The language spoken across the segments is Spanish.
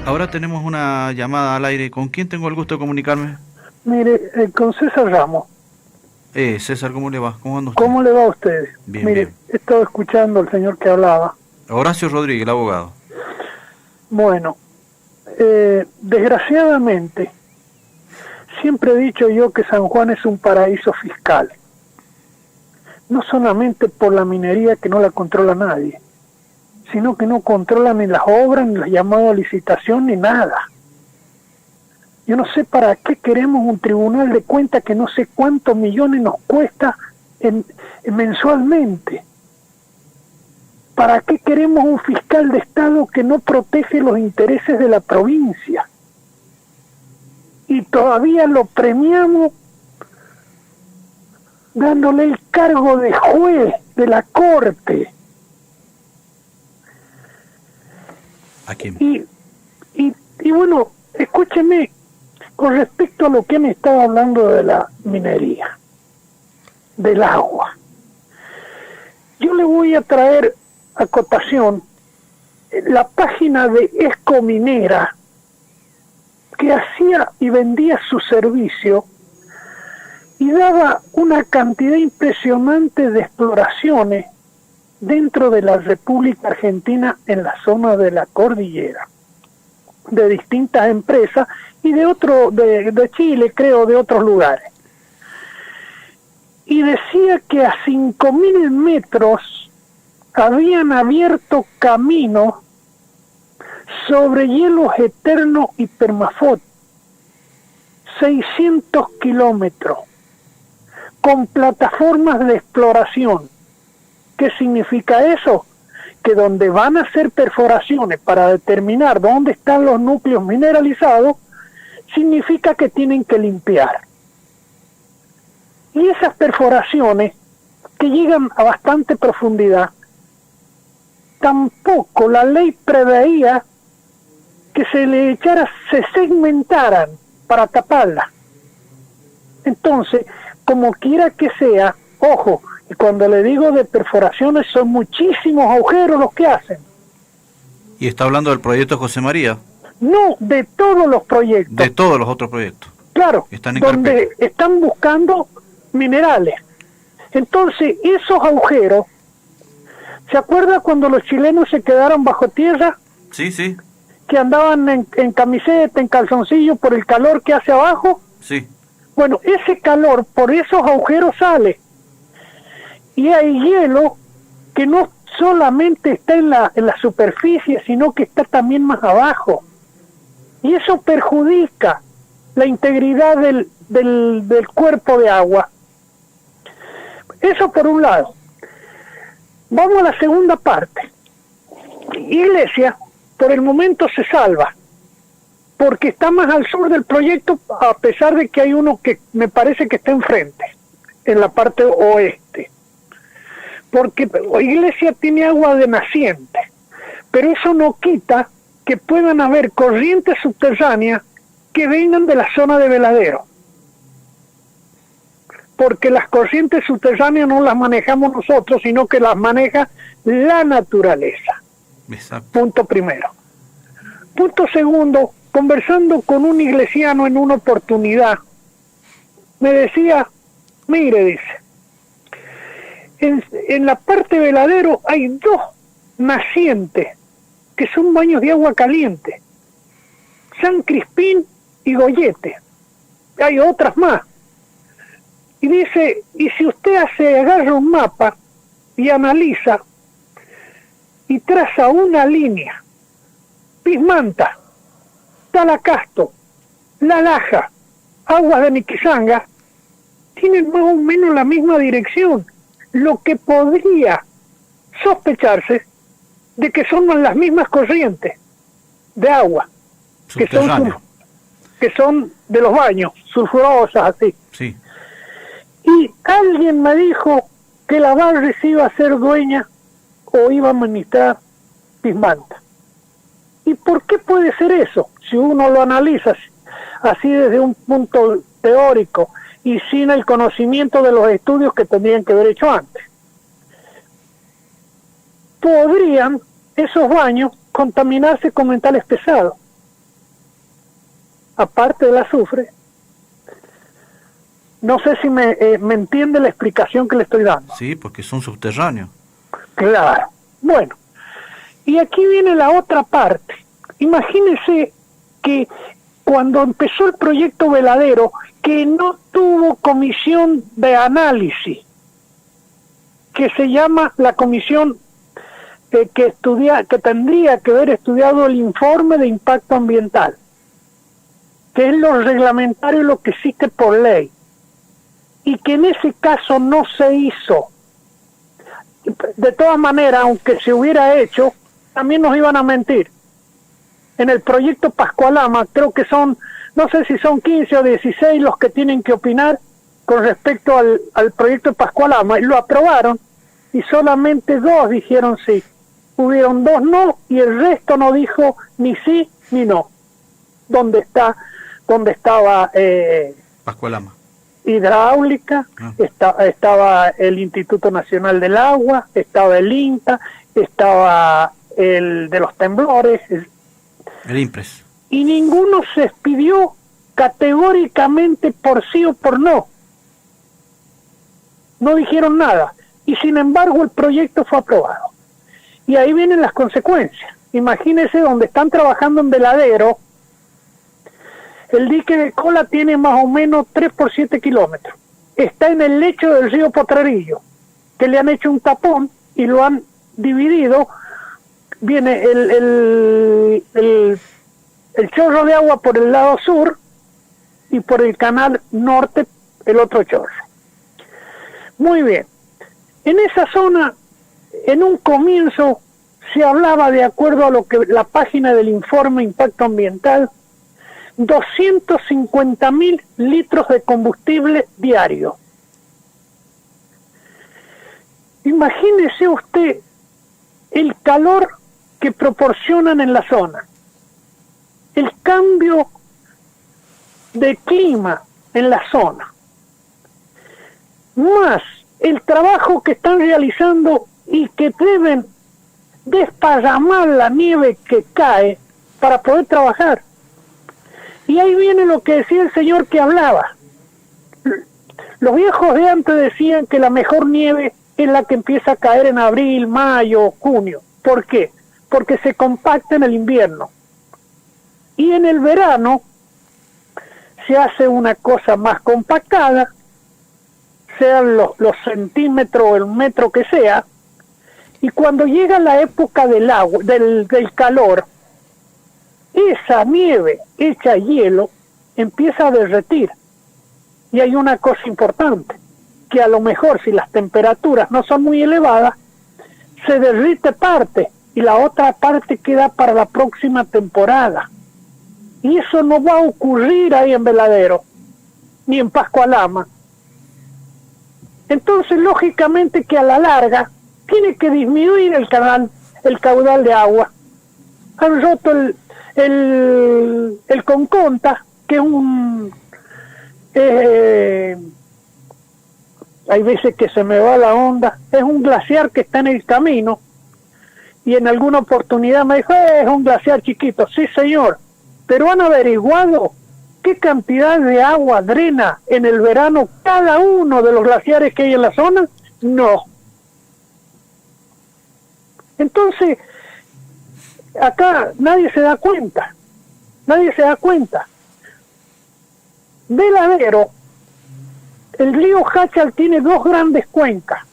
Ahora tenemos una llamada al aire. ¿Con quién tengo el gusto de comunicarme? Mire, con César Ramos. César, ¿cómo le va? ¿Cómo anda usted? ¿Cómo le va a usted? Bien, Mire, bien. he estado escuchando al señor que hablaba. Horacio Rodríguez, el abogado. Bueno, desgraciadamente, siempre he dicho yo que San Juan es un paraíso fiscal. No solamente por la minería que no la controla nadie, sino que no controla ni las obras, ni las llamadas a licitación, ni nada. Yo no sé para qué queremos un tribunal de cuentas que no sé cuántos millones nos cuesta mensualmente. ¿Para qué queremos un fiscal de Estado que no protege los intereses de la provincia? Y todavía lo premiamos dándole el cargo de juez de la Corte. ¿A quién? Y bueno, escúcheme, con respecto a lo que me estaba hablando de la minería, del agua, yo le voy a traer a cotación la página de Escominera, que hacía y vendía su servicio y daba una cantidad impresionante de exploraciones dentro de la República Argentina en la zona de la cordillera, de distintas empresas y de Chile, creo, de otros lugares. Y decía que a 5.000 metros habían abierto camino sobre hielos eternos y permafrost, 600 kilómetros, con plataformas de exploración. ¿Qué significa eso? Que donde van a hacer perforaciones para determinar dónde están los núcleos mineralizados, significa que tienen que limpiar. Y esas perforaciones, que llegan a bastante profundidad, tampoco la ley preveía que se segmentaran para taparla. Entonces, como quiera que sea, ojo, y cuando le digo de perforaciones, son muchísimos agujeros los que hacen. ¿Y está hablando del proyecto José María? No, de todos los proyectos. De todos los otros proyectos. Claro, Están en donde carpeta. están buscando minerales. Entonces, esos agujeros, ¿se acuerda cuando los chilenos se quedaron bajo tierra? Sí, sí, Que andaban en camiseta, en calzoncillo, por el calor que hace abajo. sí. Bueno, ese calor por esos agujeros sale. Y hay hielo que no solamente está en la superficie, sino que está también más abajo. Y eso perjudica la integridad del cuerpo de agua. Eso por un lado. Vamos a la segunda parte. Iglesia, por el momento se salva, porque está más al sur del proyecto, a pesar de que hay uno que me parece que está enfrente, en la parte oeste. Porque Iglesia tiene agua de naciente, pero eso no quita que puedan haber corrientes subterráneas que vengan de la zona de Veladero, porque las corrientes subterráneas no las manejamos nosotros, sino que las maneja la naturaleza. Exacto. Punto primero. Punto segundo, conversando con un iglesiano en una oportunidad, me decía, mire, dice, en la parte Veladero hay dos nacientes que son baños de agua caliente, San Crispín y Goyete. Hay otras más. Y dice, y si usted agarra un mapa y analiza y traza una línea, Pismanta, Talacasto, La Laja, Aguas de Niquisanga, tienen más o menos la misma dirección, lo que podría sospecharse de que son las mismas corrientes de agua, que son de los baños, sulfurosas, así. Sí. Y alguien me dijo que la Barri se iba a ser dueña o iba a administrar Pismanta. ¿Y por qué puede ser eso? Si uno lo analiza así desde un punto teórico y sin el conocimiento de los estudios que tendrían que haber hecho antes. Podrían esos baños contaminarse con metales pesados. aparte del azufre. No sé si me entiende la explicación que le estoy dando. Sí, porque son subterráneos. Claro. Bueno, y aquí viene la otra parte. Imagínese que cuando empezó el proyecto Veladero, que no tuvo comisión de análisis, que se llama la comisión que tendría que haber estudiado el informe de impacto ambiental, que es lo reglamentario, lo que existe por ley, y que en ese caso no se hizo. De todas maneras, aunque se hubiera hecho, también nos iban a mentir. En el proyecto Pascualama, creo que son, no sé si son 15 o 16 los que tienen que opinar con respecto al proyecto de Pascualama, y lo aprobaron, y solamente 2 dijeron sí. Hubieron 2 no, y el resto no dijo ni sí ni no. ¿Dónde estaba Pascualama. Hidráulica? Estaba el Instituto Nacional del Agua, estaba el INTA, estaba el de los temblores, el IMPRES. Y ninguno se expidió categóricamente por sí o por no. No dijeron nada. Y sin embargo el proyecto fue aprobado. Y ahí vienen las consecuencias. Imagínense donde están trabajando en Veladero. El dique de Cola tiene más o menos 3 por 7 kilómetros. Está en el lecho del río Potrerillo, que le han hecho un tapón y lo han dividido. Viene el chorro de agua por el lado sur y por el canal norte el otro chorro. Muy bien. En esa zona, en un comienzo, se hablaba, de acuerdo a lo que la página del informe Impacto Ambiental, 250.000 litros de combustible diario. Imagínese usted el calor que proporcionan en la zona, el cambio de clima en la zona, más el trabajo que están realizando y que deben desparramar la nieve que cae para poder trabajar. Y ahí viene lo que decía el señor que hablaba. Los viejos de antes decían que la mejor nieve es la que empieza a caer en abril, mayo, junio. ¿Por qué? Porque se compacta en el invierno. Y en el verano se hace una cosa más compactada, sean los centímetros o el metro que sea, y cuando llega la época del agua, del calor, esa nieve hecha hielo empieza a derretir. Y hay una cosa importante, que a lo mejor si las temperaturas no son muy elevadas, se derrite parte y la otra parte queda para la próxima temporada. Y eso no va a ocurrir ahí en Veladero, ni en Pascualama. Entonces, lógicamente que a la larga tiene que disminuir el caudal de agua. Han roto el Conconta, que es un... hay veces que se me va la onda, es un glaciar que está en el camino, y en alguna oportunidad me dijo, es un glaciar chiquito. Sí, señor, pero han averiguado qué cantidad de agua drena en el verano cada uno de los glaciares que hay en la zona. No. Entonces, acá nadie se da cuenta. Veladero, el río Jáchal tiene 2 grandes cuencas,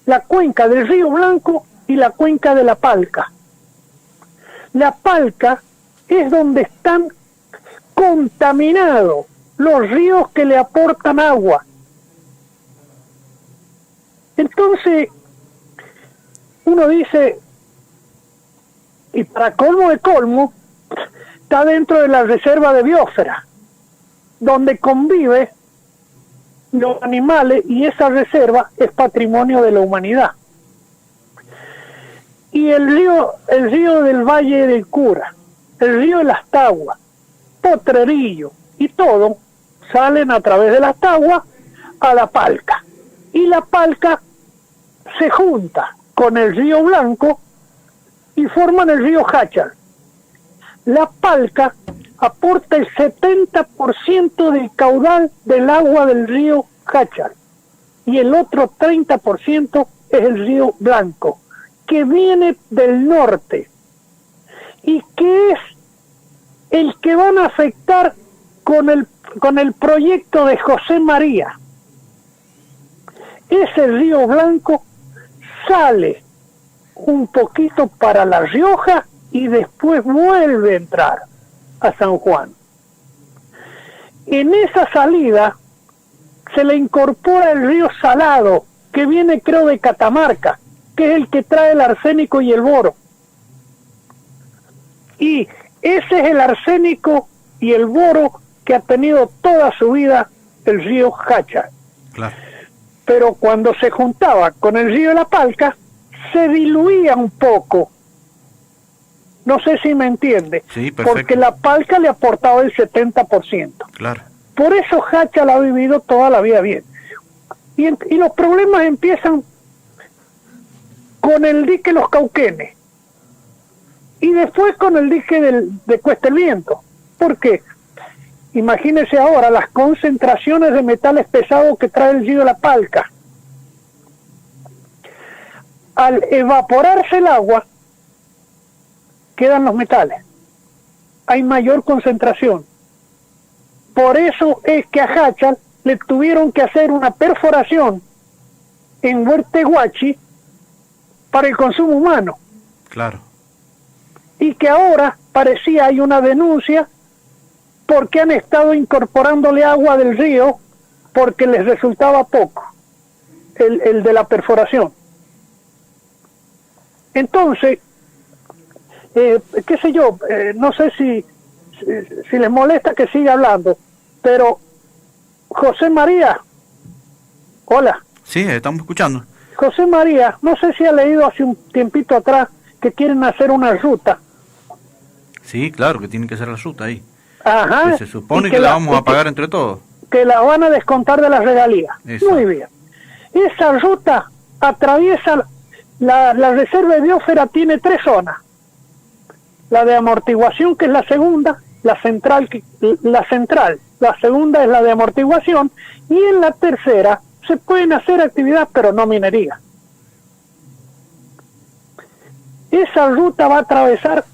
la cuenca del río Blanco y la cuenca de la Palca. La Palca es donde están contaminados los ríos que le aportan agua. Entonces, uno dice, y para colmo de colmo, está dentro de la reserva de biosfera, donde convive los animales, y esa reserva es patrimonio de la humanidad. Y el río del Valle del Cura, el río de las Taguas, Potrerillo y todo, salen a través de las Taguas a la Palca. Y la Palca se junta con el río Blanco y forman el río Jáchal. La Palca aporta el 70% del caudal del agua del río Jáchal y el otro 30% es el río Blanco, que viene del norte y que es el que van a afectar con el proyecto de José María. Ese río Blanco sale un poquito para La Rioja y después vuelve a entrar a San Juan. En esa salida se le incorpora el río Salado, que viene creo de Catamarca, que es el que trae el arsénico y el boro. Y ese es el arsénico y el boro que ha tenido toda su vida el río Jáchal. Claro. Pero cuando se juntaba con el río de la Palca, se diluía un poco. No sé si me entiende. Sí, perfecto. Porque la Palca le aportaba el 70%. Claro. Por eso Jáchal ha vivido toda la vida bien. Y los problemas empiezan con el dique Los Cauquenes. Y después con el dique de Cuesta el Viento. ¿Por qué? Imagínense ahora las concentraciones de metales pesados que trae el río de la Palca. Al evaporarse el agua, quedan los metales. Hay mayor concentración. Por eso es que a Jáchal le tuvieron que hacer una perforación en Huerteguachi para el consumo humano. Claro. Y que ahora parecía hay una denuncia porque han estado incorporándole agua del río porque les resultaba poco el de la perforación. Entonces, qué sé yo, no sé si les molesta que siga hablando, pero José María, hola. Sí, estamos escuchando. José María, no sé si ha leído hace un tiempito atrás que quieren hacer una ruta. Sí, claro, que tienen que hacer la ruta ahí. Ajá. Que se supone que la vamos a pagar entre todos. Que la van a descontar de las regalías. Eso. Muy bien. Esa ruta atraviesa la reserva de biosfera, tiene 3 zonas. La de amortiguación, que es la segunda, la central, la segunda es la de amortiguación, y en la tercera se pueden hacer actividades, pero no minería. Esa ruta va a atravesar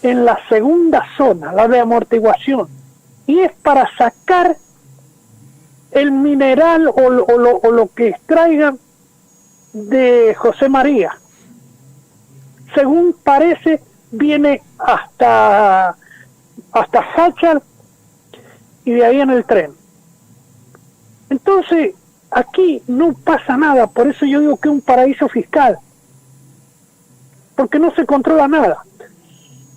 en la segunda zona, la de amortiguación, y es para sacar el mineral o lo que extraigan de José María. Según parece, viene hasta Jáchal y de ahí en el tren. Entonces, aquí no pasa nada, por eso yo digo que es un paraíso fiscal, porque no se controla nada.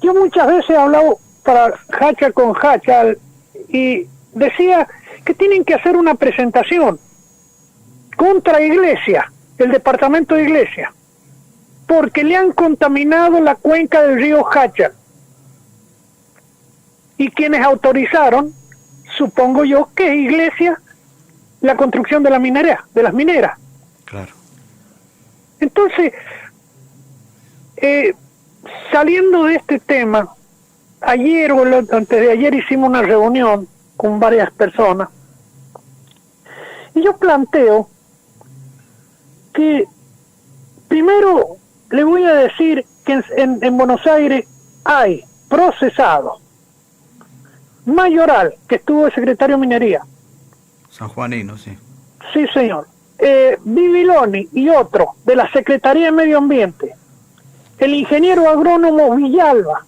Yo muchas veces he hablado para Jáchal con Jáchal y decía que tienen que hacer una presentación contra Iglesia, el departamento de Iglesia, porque le han contaminado la cuenca del río Jáchal. Y quienes autorizaron, supongo yo, que Iglesia, la construcción de la minera, de las mineras. Claro. Entonces, saliendo de este tema, ayer o antes de ayer hicimos una reunión con varias personas y yo planteo que primero le voy a decir que en Buenos Aires hay procesado Mayoral, que estuvo de secretario de Minería. Sanjuanino, sí. Sí, señor. Bibiloni y otro de la Secretaría de Medio Ambiente. El ingeniero agrónomo Villalba,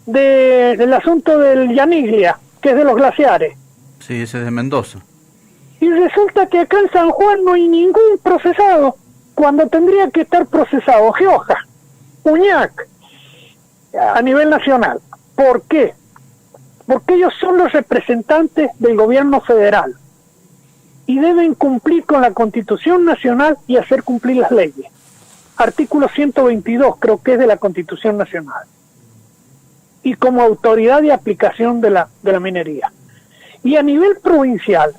del asunto del Yaniglia, que es de los glaciares. Sí, ese es de Mendoza. Y resulta que acá en San Juan no hay ningún procesado, cuando tendría que estar procesado Gioja, Uñac, a nivel nacional. ¿Por qué? Porque ellos son los representantes del gobierno federal y deben cumplir con la Constitución Nacional y hacer cumplir las leyes. Artículo 122 creo que es de la Constitución Nacional. Y como autoridad de aplicación de la minería. Y a nivel provincial,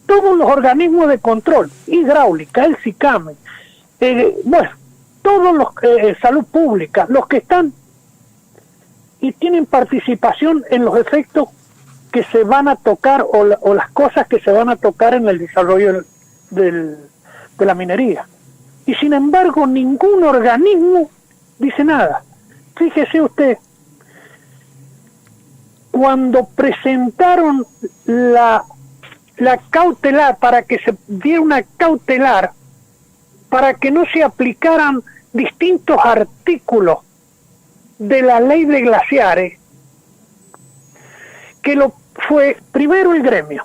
todos los organismos de control, hidráulica, el SICAME, todos los salud pública, los que están y tienen participación en los efectos que se van a tocar o las cosas que se van a tocar en el desarrollo de la minería. Y sin embargo, ningún organismo dice nada. Fíjese usted, cuando presentaron la cautelar, para que se diera una cautelar, para que no se aplicaran distintos artículos de la ley de glaciares, que lo fue primero el gremio,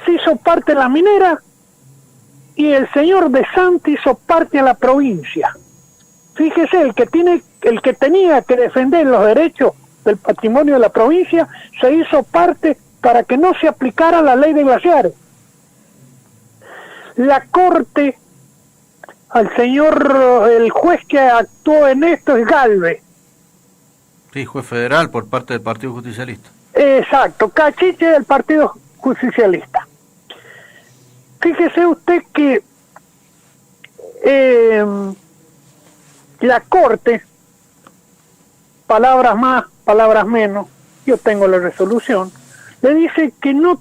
se hizo parte de la minera, y el señor De Santi hizo parte a la provincia. Fíjese, el que tenía que defender los derechos del patrimonio de la provincia, se hizo parte para que no se aplicara la ley de glaciares. La corte, el juez que actuó en esto es Galvez. Sí, juez federal por parte del Partido Justicialista. Exacto, cachiche del Partido Justicialista. Fíjese usted que la corte, palabras más, palabras menos, yo tengo la resolución, le dice que no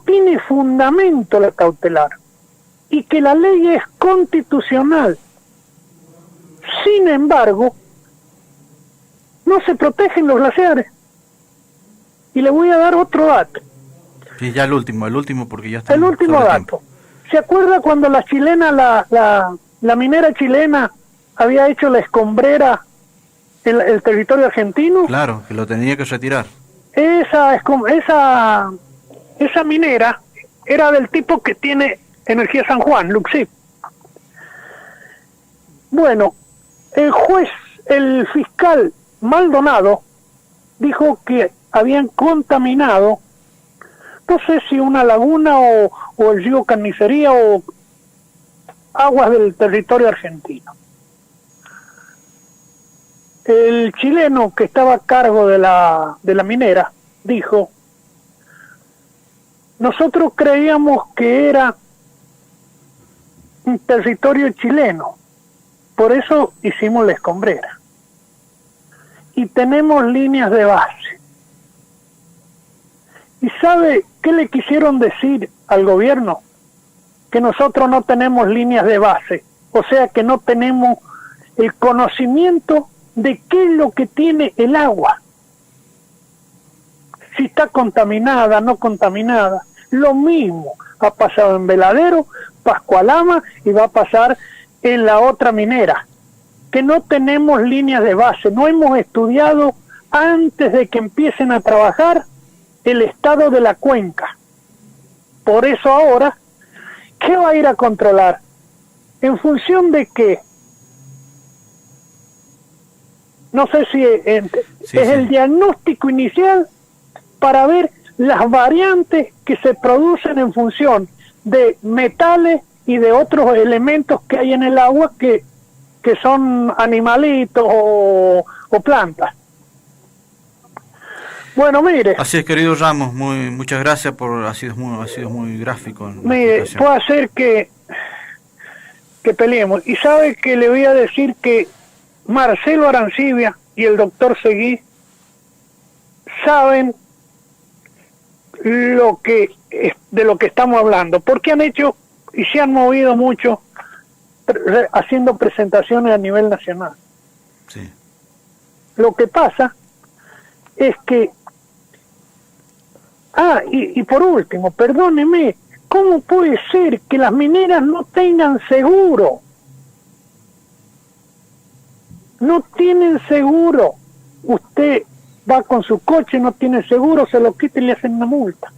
tiene fundamento la cautelar y que la ley es constitucional. Sin embargo, no se protegen los glaciares. Y le voy a dar otro dato. Sí, ya el último porque ya está. El último dato. ¿Se acuerda cuando la chilena, la minera chilena había hecho la escombrera en el territorio argentino? Claro, que lo tenía que retirar. Esa minera era del tipo que tiene Energía San Juan, Luxip. Bueno, el fiscal Maldonado dijo que habían contaminado, no sé si una laguna o el río Carnicería o aguas del territorio argentino. El chileno que estaba a cargo de la minera dijo: nosotros creíamos que era un territorio chileno, por eso hicimos la escombrera. Y tenemos líneas de base. ¿Y sabe qué le quisieron decir al gobierno? Que nosotros no tenemos líneas de base, o sea que no tenemos el conocimiento de qué es lo que tiene el agua. Si está contaminada, no contaminada. Lo mismo ha pasado en Veladero, Pascualama y va a pasar en la otra minera, que no tenemos líneas de base, no hemos estudiado antes de que empiecen a trabajar el estado de la cuenca. Por eso ahora, ¿qué va a ir a controlar? ¿En función de qué? No sé si es el diagnóstico inicial para ver las variantes que se producen en función de metales y de otros elementos que hay en el agua que son animalitos o plantas. Bueno, mire. Así es, querido Ramos, muchas gracias ha sido muy gráfico. Mire, puede ser que peleemos. Y sabe que le voy a decir que Marcelo Arancibia y el doctor Seguí saben de lo que estamos hablando, porque han hecho y se han movido mucho haciendo presentaciones a nivel nacional. Sí. Lo que pasa es que y por último, perdóneme, ¿cómo puede ser que las mineras no tengan seguro? No tienen seguro. Usted va con su coche, no tiene seguro, se lo quita y le hacen una multa.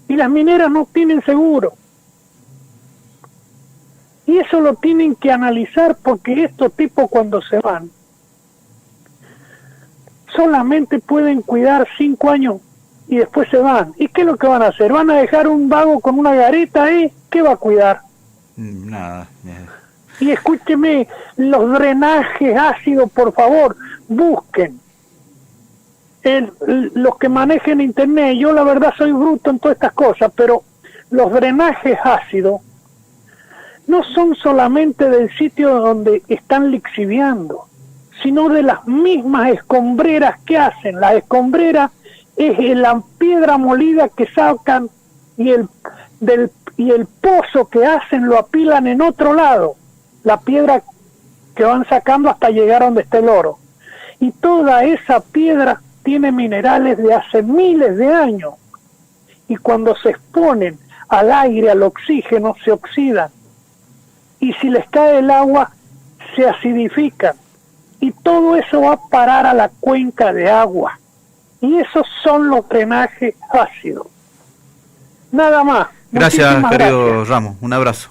Y las mineras no tienen seguro. Y eso lo tienen que analizar, porque estos tipos cuando se van solamente pueden cuidar 5 años y después se van. ¿Y qué es lo que van a hacer? ¿Van a dejar un vago con una garita ahí? ¿Qué va a cuidar? Nada. Y escúcheme, los drenajes ácidos, por favor, busquen. Los que manejen internet, yo la verdad soy bruto en todas estas cosas, pero los drenajes ácidos no son solamente del sitio donde están lixiviando, sino de las mismas escombreras que hacen. La escombrera es la piedra molida que sacan y el pozo que hacen lo apilan en otro lado, la piedra que van sacando hasta llegar a donde está el oro. Y toda esa piedra tiene minerales de hace miles de años, y cuando se exponen al aire, al oxígeno, se oxidan, y si les cae el agua, se acidifican, y todo eso va a parar a la cuenca de agua, y esos son los drenajes ácidos. Nada más. Gracias, Muchísimas querido gracias. Ramos. Un abrazo.